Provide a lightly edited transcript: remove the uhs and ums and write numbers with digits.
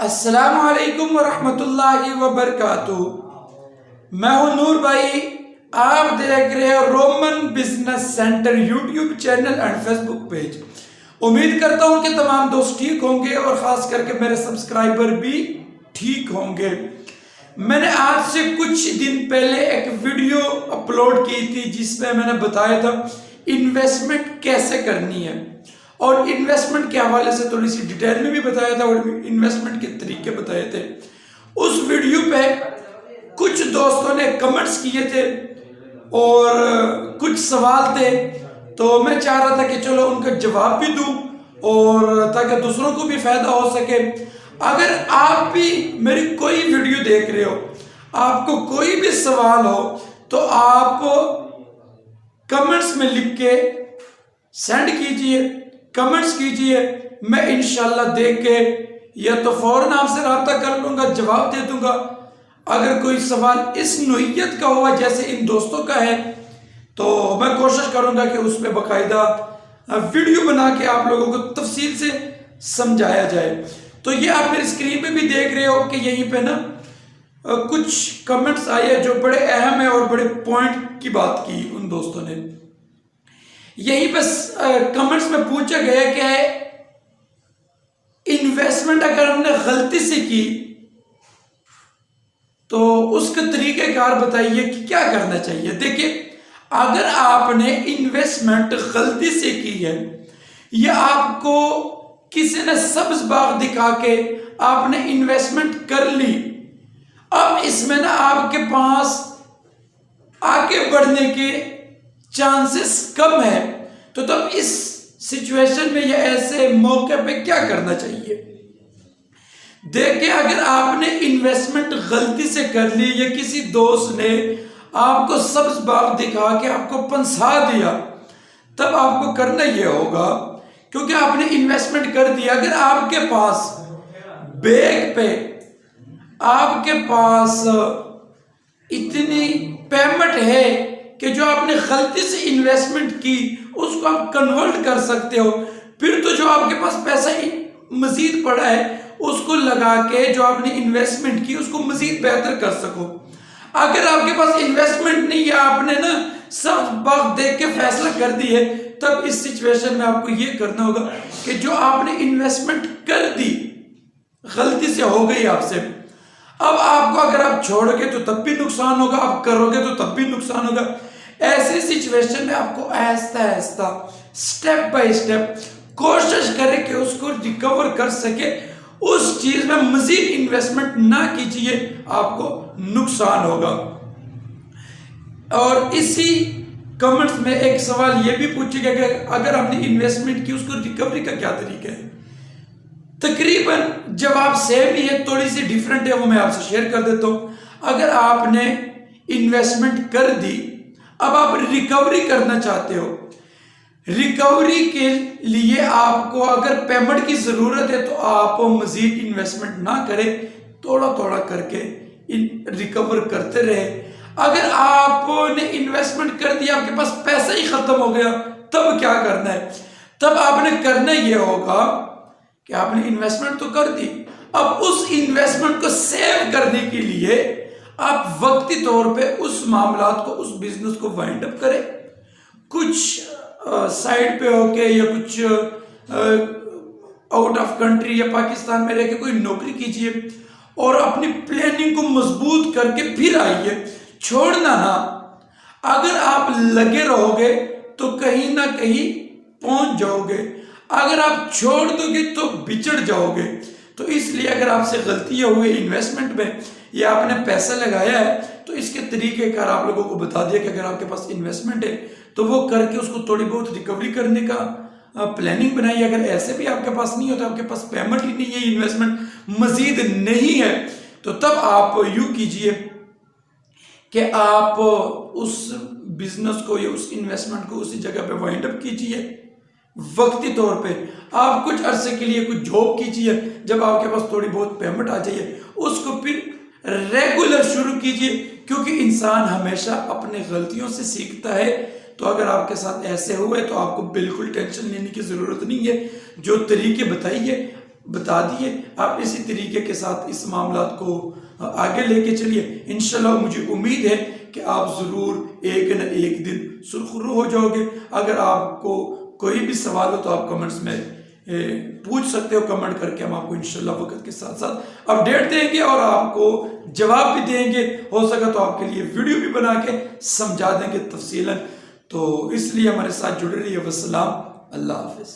السلام علیکم ورحمۃ اللہ وبرکاتہ۔ میں ہوں نور بھائی، آپ دیکھ رہے ہیں Roman business centre YouTube channel and Facebook page. امید کرتا ہوں کہ تمام دوست ٹھیک ہوں گے اور خاص کر کے میرے سبسکرائبر بھی ٹھیک ہوں گے۔ میں نے آج سے کچھ دن پہلے ایک ویڈیو اپلوڈ کی تھی جس میں نے بتایا تھا انویسٹمنٹ کیسے کرنی ہے، اور انویسٹمنٹ کے حوالے سے تھوڑی سی ڈیٹیل میں بھی بتایا تھا اور انویسٹمنٹ کے طریقے بتائے تھے۔ اس ویڈیو پہ کچھ دوستوں نے کمنٹس کیے تھے اور کچھ سوال تھے، تو میں چاہ رہا تھا کہ چلو ان کا جواب بھی دوں اور تاکہ دوسروں کو بھی فائدہ ہو سکے۔ اگر آپ بھی میری کوئی ویڈیو دیکھ رہے ہو، آپ کو کوئی بھی سوال ہو تو آپ کمنٹس میں لکھ کے سینڈ کیجئے، کمنٹس کیجئے، میں انشاءاللہ دیکھ کے یا تو فوراً آپ سے رابطہ کر لوں گا، جواب دے دوں گا۔ اگر کوئی سوال اس نوعیت کا ہوا جیسے ان دوستوں کا ہے تو میں کوشش کروں گا کہ اس پہ باقاعدہ ویڈیو بنا کے آپ لوگوں کو تفصیل سے سمجھایا جائے۔ تو یہ آپ میری اسکرین پہ بھی دیکھ رہے ہو کہ یہیں پہ نا کچھ کمنٹس آئے جو بڑے اہم ہیں اور بڑے پوائنٹ کی بات کی ان دوستوں نے۔ یہیں پہ کمنٹس میں پوچھا گیا کہ انویسٹمنٹ اگر ہم نے غلطی سے کی تو اس کا طریقہ کار بتائیے کہ کیا کرنا چاہیے۔ دیکھیں، اگر آپ نے انویسٹمنٹ غلطی سے کی ہے یا آپ کو کسی نے سبز باغ دکھا کے آپ نے انویسٹمنٹ کر لی، اب اس میں نا آپ کے پاس آگے بڑھنے کے چانسز کم ہے، تو تب اس سچویشن میں یا ایسے موقع پہ کیا کرنا چاہیے؟ دیکھیں، اگر آپ نے انویسٹمنٹ غلطی سے کر لی یا کسی دوست نے آپ کو سبز باغ دکھا کے آپ کو پنسا دیا، تب آپ کو کرنا یہ ہوگا، کیونکہ آپ نے انویسٹمنٹ کر دیا۔ اگر آپ کے پاس بیگ پہ آپ کے پاس اتنی پیمنٹ ہے کہ جو آپ نے غلطی سے انویسٹمنٹ کی اس کو آپ کنورٹ کر سکتے ہو، پھر تو جو آپ کے پاس پیسہ مزید پڑا ہے اس کو لگا کے جو آپ نے انویسٹمنٹ کی اس کو مزید بہتر کر سکو۔ اگر آپ کے پاس انویسٹمنٹ نہیں ہے، آپ نے نا سب باغ دیکھ کے فیصلہ کر دی ہے، تب اس سچویشن میں آپ کو یہ کرنا ہوگا کہ جو آپ نے انویسٹمنٹ کر دی غلطی سے ہو گئی آپ سے، اب آپ کو اگر آپ چھوڑ گے تو تب بھی نقصان ہوگا، آپ کرو گے تو تب بھی نقصان ہوگا۔ ایسی سچویشن میں آپ کو آہستہ آہستہ سٹیپ بائی سٹیپ کوشش کرے کہ اس کو ریکور کر سکے، اس چیز میں مزید انویسٹمنٹ نہ کیجئے، آپ کو نقصان ہوگا۔ اور اسی کمنٹس میں ایک سوال یہ بھی پوچھے گا کہ اگر آپ نے انویسٹمنٹ کی اس کو ریکوری کا کیا طریقہ ہے؟ تقریباً جواب سیم ہی ہے، تھوڑی سی ڈیفرنٹ ہے، وہ میں آپ سے شیئر کر دیتا ہوں۔ اگر آپ نے انویسٹمنٹ کر دی، اب آپ ریکوری کرنا چاہتے ہو، ریکوری کے لیے آپ کو اگر پیمنٹ کی ضرورت ہے تو آپ مزید انویسٹمنٹ نہ کریں، تھوڑا تھوڑا کر کے ریکور کرتے رہے۔ اگر آپ نے انویسٹمنٹ کر دیا، آپ کے پاس پیسہ ہی ختم ہو گیا، تب کیا کرنا ہے؟ تب آپ نے کرنا یہ ہوگا کہ آپ نے انویسٹمنٹ تو کر دی، اب اس انویسٹمنٹ کو سیو کرنے کے لیے آپ وقتی طور پہ اس معاملات کو، اس بزنس کو وائنڈ اپ کریں، کچھ سائڈ پہ ہو کے یا کچھ آؤٹ آف کنٹری یا پاکستان میں رہ کے کوئی نوکری کیجئے اور اپنی پلاننگ کو مضبوط کر کے پھر آئیے، چھوڑنا نہ۔ اگر آپ لگے رہو گے تو کہیں نہ کہیں پہنچ جاؤ گے، اگر آپ چھوڑ دو گے تو بچڑ جاؤ گے۔ تو اس لیے اگر آپ سے غلطیاں ہوئی انویسٹمنٹ میں یا آپ نے پیسہ لگایا ہے تو اس کے طریقہ کار آپ لوگوں کو بتا دیا کہ اگر آپ کے پاس انویسٹمنٹ ہے تو وہ کر کے اس کو تھوڑی بہت ریکوری کرنے کا پلاننگ بنائیے۔ اگر ایسے بھی آپ کے پاس نہیں ہوتا، آپ کے پاس پیمنٹ ہی نہیں ہے، انویسٹمنٹ مزید نہیں ہے، تو تب آپ یوں کیجئے کہ آپ اس بزنس کو یا اس انویسٹمنٹ کو اسی جگہ پہ وائنڈ اپ کیجئے۔ وقتی طور پہ آپ کچھ عرصے کے لیے کچھ جاب کیجئے، جب آپ کے پاس تھوڑی بہت پیمنٹ آ جائے اس کو پھر ریگولر شروع کیجئے، کیونکہ انسان ہمیشہ اپنے غلطیوں سے سیکھتا ہے۔ تو اگر آپ کے ساتھ ایسے ہوئے تو آپ کو بالکل ٹینشن لینے کی ضرورت نہیں ہے، جو طریقے بتائیے بتا دیے. آپ اسی طریقے کے ساتھ اس معاملات کو آگے لے کے چلیے. انشاءاللہ مجھے امید ہے کہ آپ ضرور ایک نہ ایک دن سرخرو ہو جاؤ گے. اگر آپ کو کوئی بھی سوال ہو تو آپ کمنٹس میں پوچھ سکتے ہو، کمنٹ کر کے ہم آپ کو انشاءاللہ وقت کے ساتھ ساتھ اپڈیٹ دیں گے اور آپ کو جواب بھی دیں گے. ہو سکا تو آپ کے لیے ویڈیو بھی بنا کے سمجھا دیں گے تفصیلاً. تو اس لیے ہمارے ساتھ جڑے رہیے. والسلام، اللہ حافظ.